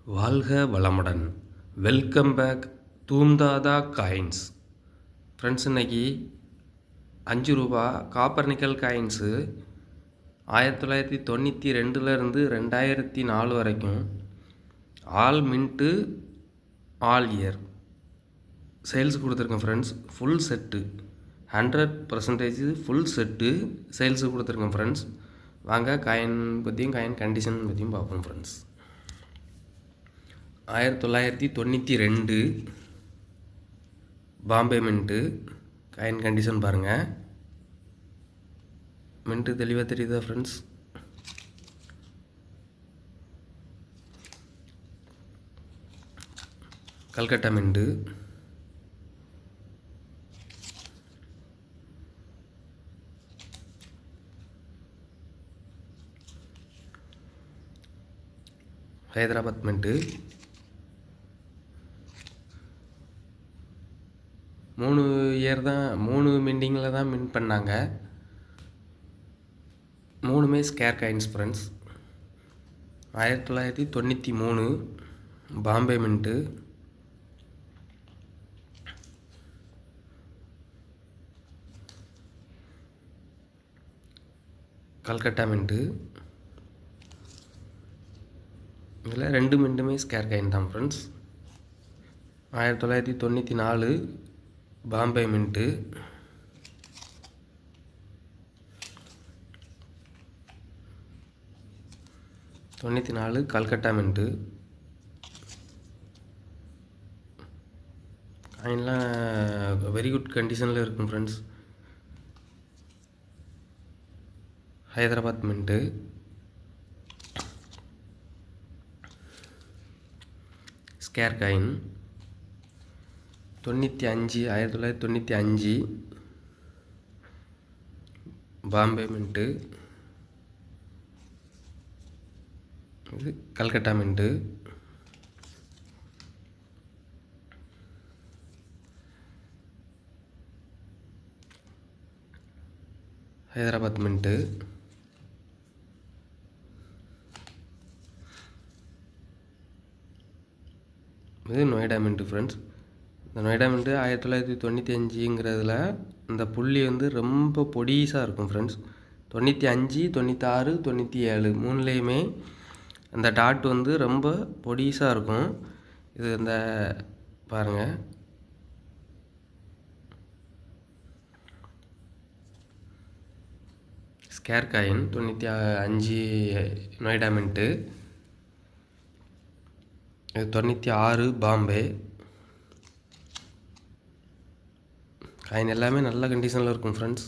வாழ்க வளமுடன். Welcome back தூம்தாதா காயின்ஸ். ஃப்ரெண்ட்ஸ், இன்னைக்கு 5 ரூபா காப்பர் நிக்கல் காயின்ஸு 1992லேருந்து 2004 வரைக்கும் all mint all year sales கொடுத்துருக்கேன் friends. Full set 100% full set sales கொடுத்துருக்கேன் ஃப்ரெண்ட்ஸ். வாங்க காயின் பற்றியும் காயின் கண்டிஷன் பற்றியும் பார்ப்போம் friends. 1992 Bombay mint coin condition பாருங்கள். மின்ட்டு தெளிவாக தெரியுதா friends? Calcutta mint, Hyderabad mint, 3 year தான், 3 மின்டிங்கில் தான் மின்ட் பண்ணாங்க. 3மே scarce coins friends. 1993 Bombay mint, Calcutta mint. இதில் 2 மின்ட்டுமே ஸ்கேர் காயின் தான் friends. 1994 Bombay mint, 94 Calcutta mint. காயின்லாம் வெரி குட் கண்டிஷனில் இருக்கும் friends. Hyderabad mint, scarce coin 1995 Bombay mint. இது கல்கட்டா மின்ட்டு. ஹைதராபாத் மின்ட்டு. இது நொய்டா மின்ட்டு ஃப்ரெண்ட்ஸ். இந்த நொய்டா மின்ட்டு 1995ங்கிறதுல இந்த புள்ளி வந்து ரொம்ப பொடிசாக இருக்கும் ஃப்ரெண்ட்ஸ். 95, 96, 97 3லேயுமே அந்த டாட் வந்து ரொம்ப பொடிசாக இருக்கும். இது இந்த பாருங்கள், ஸ்கேர் காயின் 95 நொய்டா மின்ட்டு. இது 96 பாம்பே. காயின் எல்லாமே நல்ல கண்டிஷனில் இருக்கும் ஃப்ரெண்ட்ஸ்.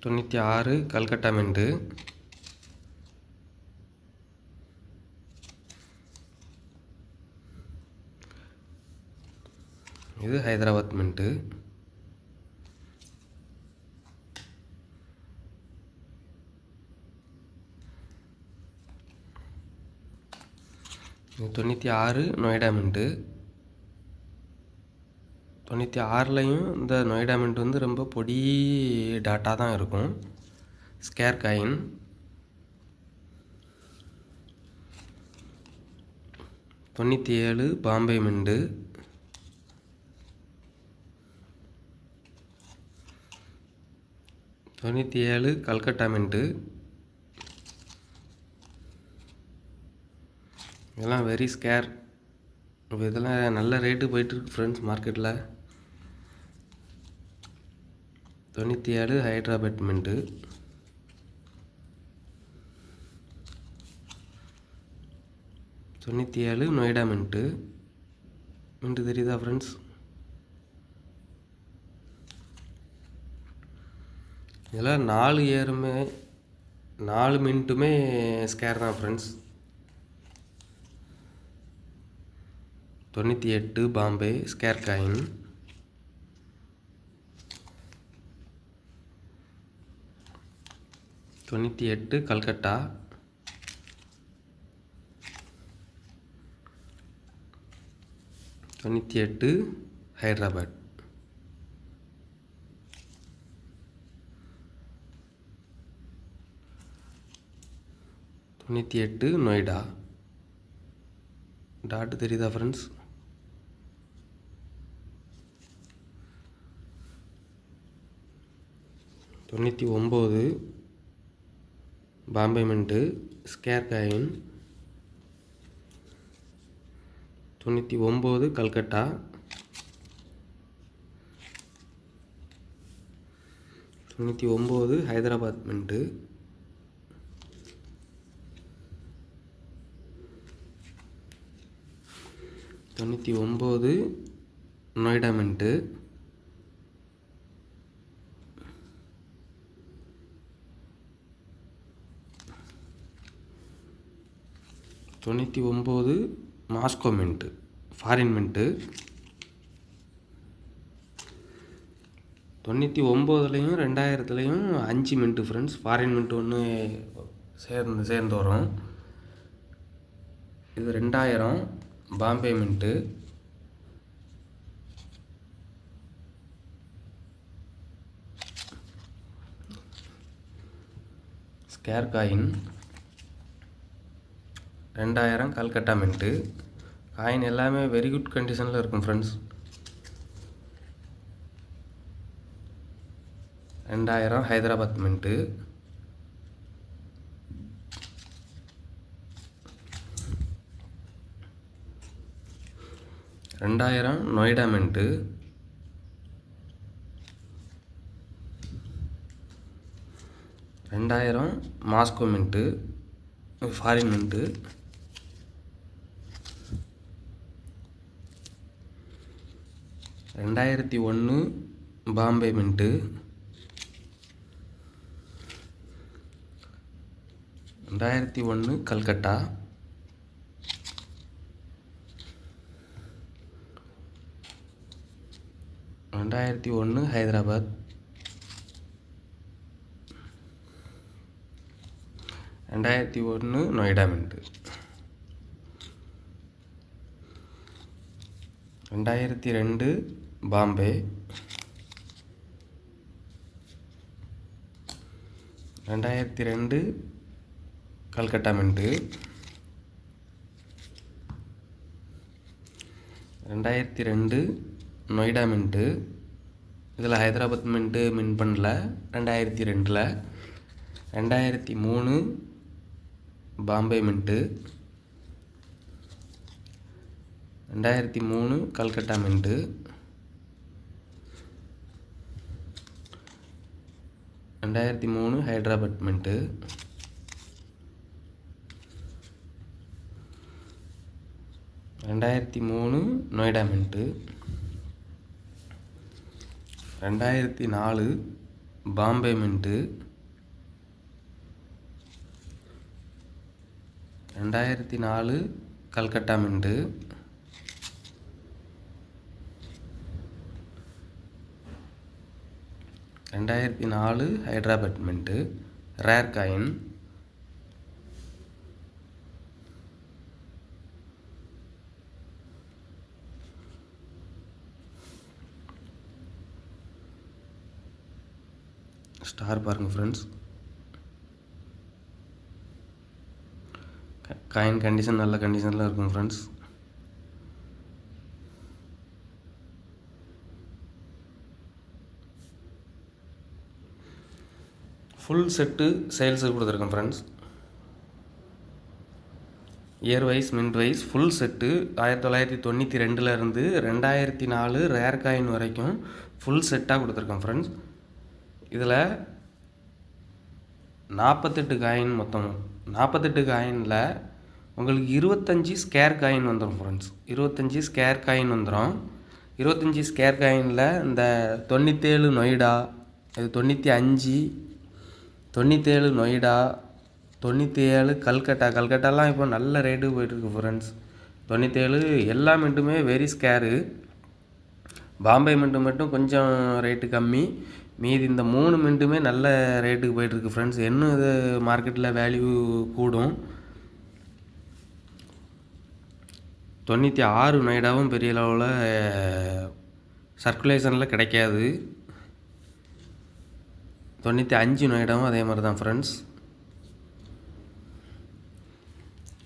96 கல்கட்டா மின்ட்டு. இது ஹைதராபாத் மின்ட்டு. இது 96 நொய்டா மின்ட்டு. 96லையும் இந்த நொய்டா மின்ட் வந்து ரொம்ப பொடி டாட்டாக தான் இருக்கும். Scarce coin 97 Bombay mint. 97 Calcutta mint. இதெல்லாம் வெரி ஸ்கேர். இப்போ இதெல்லாம் நல்ல ரேட்டு போயிட்டுருக்கு ஃப்ரெண்ட்ஸ் மார்க்கெட்டில். 97 Hyderabad mint. 97 Noida mint. Mint தெரியுதா ஃப்ரெண்ட்ஸ்? இதெல்லாம் 4 இயருமே 4 மின்ட்டுமே ஸ்கேர் தான் friends. 98 Bombay scarce coin. 98 Calcutta. 98 Hyderabad. 98 Noida. டாட்டு தெரியுதா friends? 99 Bombay mint scarce coin. 99 Calcutta. 99 Hyderabad mint. 99 Noida mint. 99 Moscow mint foreign mint. 99லையும் 2000லையும் 5 மின்ட்டு ஃப்ரெண்ட்ஸ். ஃபாரின் மின்ட்டு ஒன்று சேர்ந்து வரும். இது 2000 Bombay mint. Scarce coin 2000 Calcutta mint. Coin எல்லாமே வெரி குட் கண்டிஷனில் இருக்கும் friends. 2000 Hyderabad mint. 2000 Noida mint. 2000 Moscow mint foreign mint. 2001 Bombay mint. 2001 Calcutta. 2001 Hyderabad. 2001 Noida mint. 2002 Bombay. 2002 Calcutta mint. 2002 Noida mint. இதில் Hyderabad mint mint பண்ணல 2002ல். 2003 Bombay mint. 2003 Calcutta mint. 2003 Hyderabad mint. 2003 Noida mint. 2004 Bombay mint. 2004 Calcutta mint. 2004 Hyderabad mint. Rare coin. Star பாருங்கள் ஃப்ரெண்ட்ஸ். காயின் கண்டிஷன் நல்ல கண்டிஷனில் இருக்கும் ஃப்ரெண்ட்ஸ். ஃபுல் செட்டு சேல்ஸுக்கு கொடுத்துருக்கேன் friends. Year wise mint wise full set 1992லேருந்து 2004 ரேர் காயின் வரைக்கும் ஃபுல் செட்டாக கொடுத்துருக்கேன் ஃப்ரெண்ட்ஸ். இதில் 48 காயின் மொத்தம். 48 காயினில் உங்களுக்கு 25 ஸ்கேர் காயின் வந்துடும் ஃப்ரெண்ட்ஸ். 25 ஸ்கேர் காயின் வந்துடும். 25 ஸ்கேர் காயினில் இந்த 97 நொய்டா, இது 95, 97 நொய்டா, 97 கல்கட்டாலாம் இப்போ நல்ல ரேட்டுக்கு போயிட்டுருக்கு ஃப்ரெண்ட்ஸ். 97 எல்லா மின்ட்டுமே வெரி ஸ்கேரு. பாம்பே மின்ட்டு மட்டும் கொஞ்சம் ரேட்டு கம்மி. மீதி இந்த 3 மின்ட்டுமே நல்ல ரேட்டுக்கு போயிட்டுருக்கு ஃப்ரெண்ட்ஸ். இன்னும் இது மார்க்கெட்டில் வேல்யூ கூடும். 96 நொய்டாவும் பெரிய லெவலில் சர்க்குலேஷனில் கிடைக்காது. 95 நொய்டாவும் அதே மாதிரி தான் ஃப்ரெண்ட்ஸ்.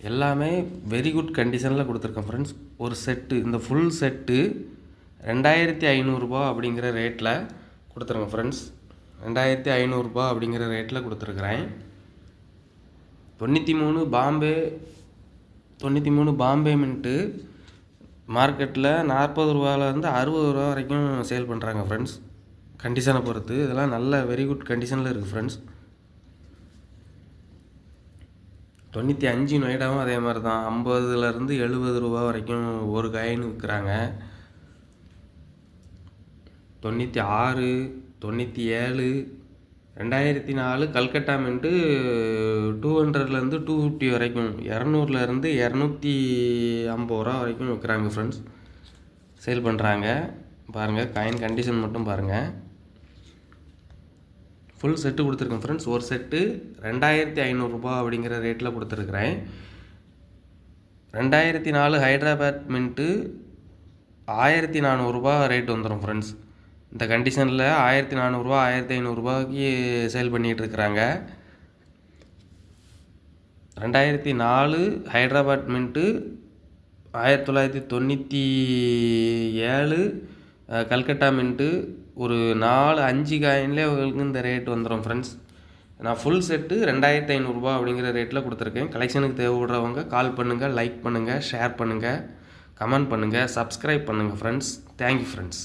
எல்லாமே வெரி குட் கண்டிஷனில் கொடுத்துருக்கேன் ஃப்ரெண்ட்ஸ். ஒரு செட்டு, இந்த ஃபுல் செட்டு 2500 அப்படிங்கிற ரேட்டில் கொடுத்துருங்க ஃப்ரெண்ட்ஸ். 2500 அப்படிங்கிற ரேட்டில் கொடுத்துருக்குறேன். 93 பாம்பே மின்ட்டு மார்க்கெட்டில் 40 ரூபாலேருந்து 60 ரூபா வரைக்கும் சேல் பண்ணுறாங்க ஃப்ரெண்ட்ஸ். கண்டிஷனை பொறுத்து இதெல்லாம் நல்ல வெரி குட் கண்டிஷனில் இருக்குது ஃப்ரெண்ட்ஸ். 95 நொய்டாவும் அதே மாதிரி தான் 50லேருந்து 70 ரூபா வரைக்கும் ஒரு காயின் விற்கிறாங்க. 96, 97, 2004 கல்கட்டா மின்ட்டு 200லேருந்து 250 வரைக்கும், 200லேருந்து 250 ரூபா வரைக்கும் விற்கிறாங்க ஃப்ரெண்ட்ஸ். சேல் பண்ணுறாங்க. பாருங்கள் காயின் கண்டிஷன் மட்டும் பாருங்கள். ஃபுல் செட்டு கொடுத்துருக்கேன் ஃப்ரெண்ட்ஸ். ஒரு செட்டு 2500 அப்படிங்கிற ரேட்டில் கொடுத்துருக்குறேன். 2004 ஹைதராபாத் மின்ட்டு 1400 ரேட் வந்துடும் ஃப்ரெண்ட்ஸ். இந்த கண்டிஷனில் 1400 1500 சேல் பண்ணிகிட்ருக்குறாங்க. 2004 ஹைதராபாத் மின்ட்டு 1997 கல்கட்டா மின்ட்டு ஒரு 4-5 காயின்லேயே உங்களுக்கு இந்த ரேட் வந்துடும் ஃப்ரெண்ட்ஸ். நான் ஃபுல் செட்டு 2500 அப்படிங்கிற ரேட்டில் கொடுத்துருக்கேன். கலெக்ஷனுக்கு தேவைப்படுறவங்க கால் பண்ணுங்கள், லைக் பண்ணுங்கள், ஷேர் பண்ணுங்கள், கமெண்ட் பண்ணுங்கள், சப்ஸ்கிரைப் பண்ணுங்கள் ஃப்ரெண்ட்ஸ். Thank you friends.